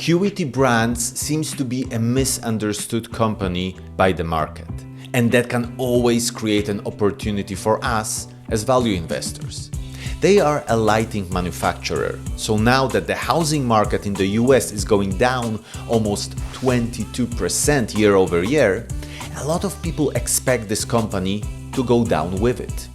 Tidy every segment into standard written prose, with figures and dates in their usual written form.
Acuity Brands seems to be a misunderstood company by the market, and that can always create an opportunity for us as value investors. They are a lighting manufacturer, so now that the housing market in the US is going down almost 22% year over year, a lot of people expect this company to go down with it.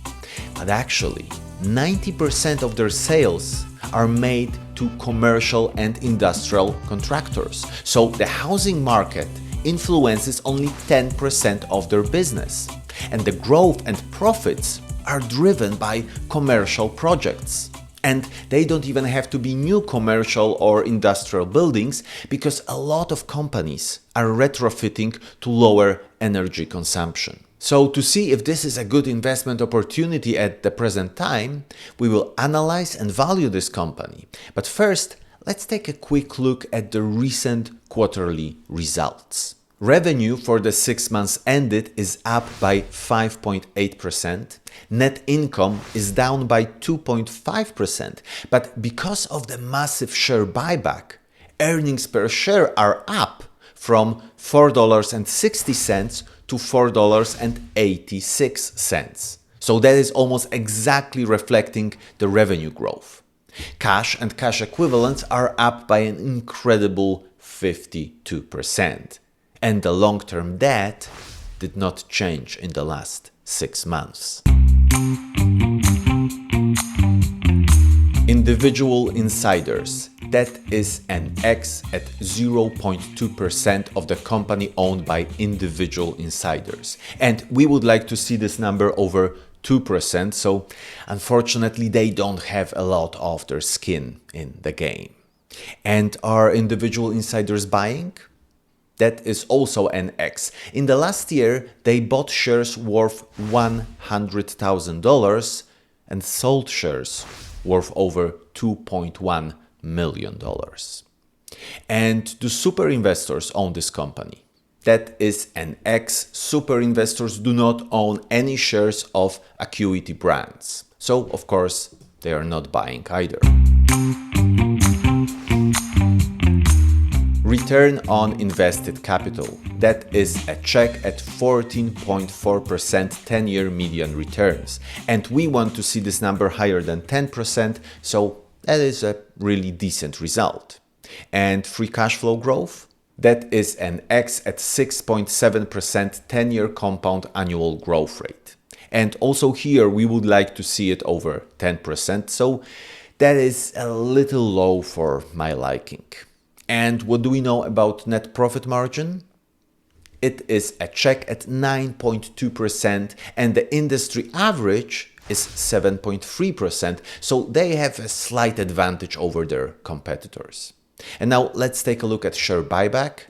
But actually, 90% of their sales are made to commercial and industrial contractors. So the housing market influences only 10% of their business. And the growth and profits are driven by commercial projects. And they don't even have to be new commercial or industrial buildings, because a lot of companies are retrofitting to lower energy consumption. So to see if this is a good investment opportunity at the present time, we will analyze and value this company. But first, let's take a quick look at the recent quarterly results. Revenue for the 6 months ended is up by 5.8%. Net income is down by 2.5%. But because of the massive share buyback, earnings per share are up from $4.60 to $4.86. So that is almost exactly reflecting the revenue growth. Cash and cash equivalents are up by an incredible 52%. And the long-term debt did not change in the last 6 months. Individual insiders. That is an X at 0.2% of the company owned by individual insiders. And we would like to see this number over 2%, so unfortunately they don't have a lot of their skin in the game. And are individual insiders buying? That is also an X. In the last year, they bought shares worth $100,000 and sold shares worth over $2.1 million. And do super investors own this company? That is an X. Super investors do not own any shares of Acuity Brands. So, of course, they are not buying either. Return on invested capital. That is a check at 14.4% 10-year median returns. And we want to see this number higher than 10%, so that is a really decent result. And free cash flow growth? That is an X at 6.7% 10-year compound annual growth rate. And also here we would like to see it over 10%, so that is a little low for my liking. And what do we know about net profit margin? It is a check at 9.2%, and the industry average is 7.3%, so they have a slight advantage over their competitors. And now let's take a look at share buyback.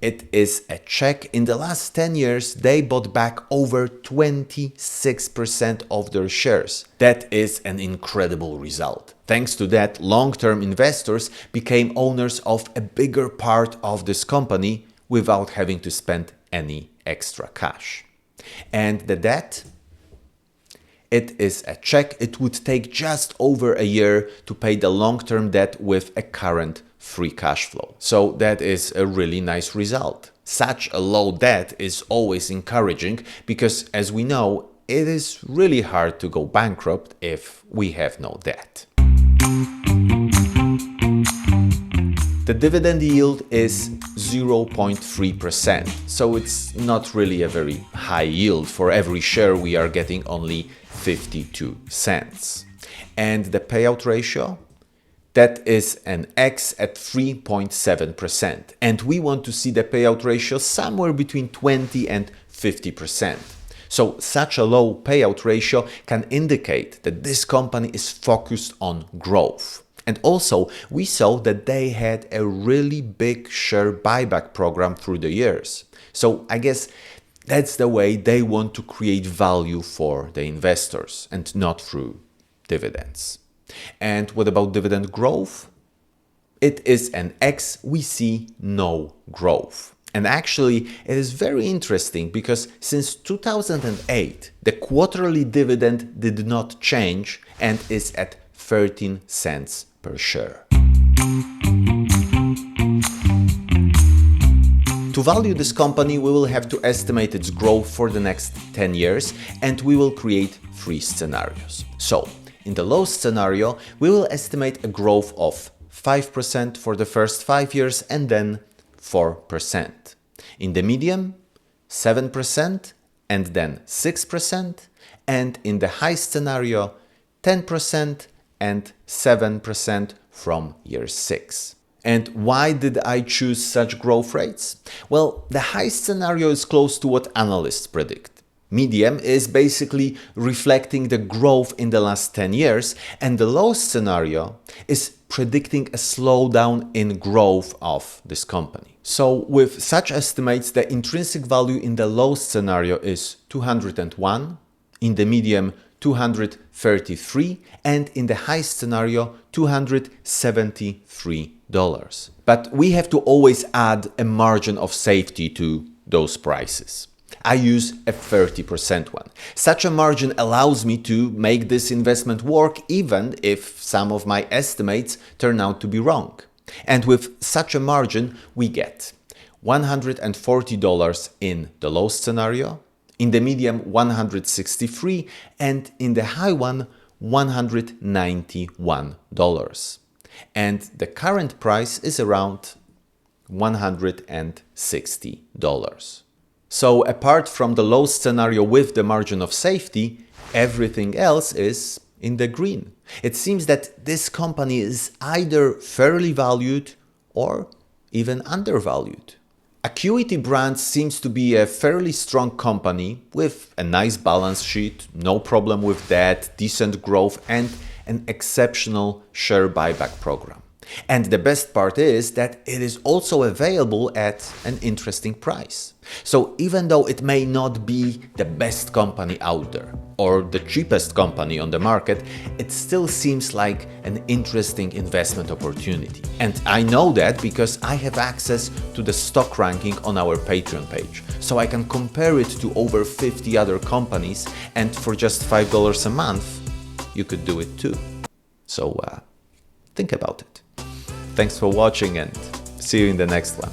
It is a check. In the last 10 years, they bought back over 26% of their shares. That is an incredible result. Thanks to that, long-term investors became owners of a bigger part of this company without having to spend any extra cash. And the debt? It is a check. It would take just over a year to pay the long-term debt with a current free cash flow. So that is a really nice result. Such a low debt is always encouraging because, as we know, it is really hard to go bankrupt if we have no debt. The dividend yield is 0.3%, so it's not really a very high yield. For every share we are getting only 52 cents. And the payout ratio? That is an X at 3.7%. And we want to see the payout ratio somewhere between 20 and 50%. So such a low payout ratio can indicate that this company is focused on growth. And also, we saw that they had a really big share buyback program through the years. So I guess that's the way they want to create value for the investors and not through dividends. And what about dividend growth? It is an X. We see no growth. And actually, it is very interesting because since 2008, the quarterly dividend did not change and is at 13 cents per share. To value this company, we will have to estimate its growth for the next 10 years, and we will create 3 scenarios. So, in the low scenario, we will estimate a growth of 5% for the first 5 years and then 4%. In the medium, 7% and then 6%, and in the high scenario, 10% and 7% from year 6. And why did I choose such growth rates? Well, the high scenario is close to what analysts predict. Medium is basically reflecting the growth in the last 10 years, and the low scenario is predicting a slowdown in growth of this company. So with such estimates, the intrinsic value in the low scenario is 201, in the medium 233, and in the high scenario $273. But we have to always add a margin of safety to those prices. I use a 30% one. Such a margin allows me to make this investment work even if some of my estimates turn out to be wrong. And with such a margin, we get $140 in the low scenario, in the medium $163, and in the high one $191. And the current price is around $160. So apart from the low scenario with the margin of safety, everything else is in the green. It seems that this company is either fairly valued or even undervalued. Acuity Brands seems to be a fairly strong company with a nice balance sheet, no problem with debt, decent growth, and an exceptional share buyback program. And the best part is that it is also available at an interesting price. So even though it may not be the best company out there or the cheapest company on the market, it still seems like an interesting investment opportunity. And I know that because I have access to the stock ranking on our Patreon page. So I can compare it to over 50 other companies, and for just $5 a month, you could do it too. So think about it. Thanks for watching and see you in the next one.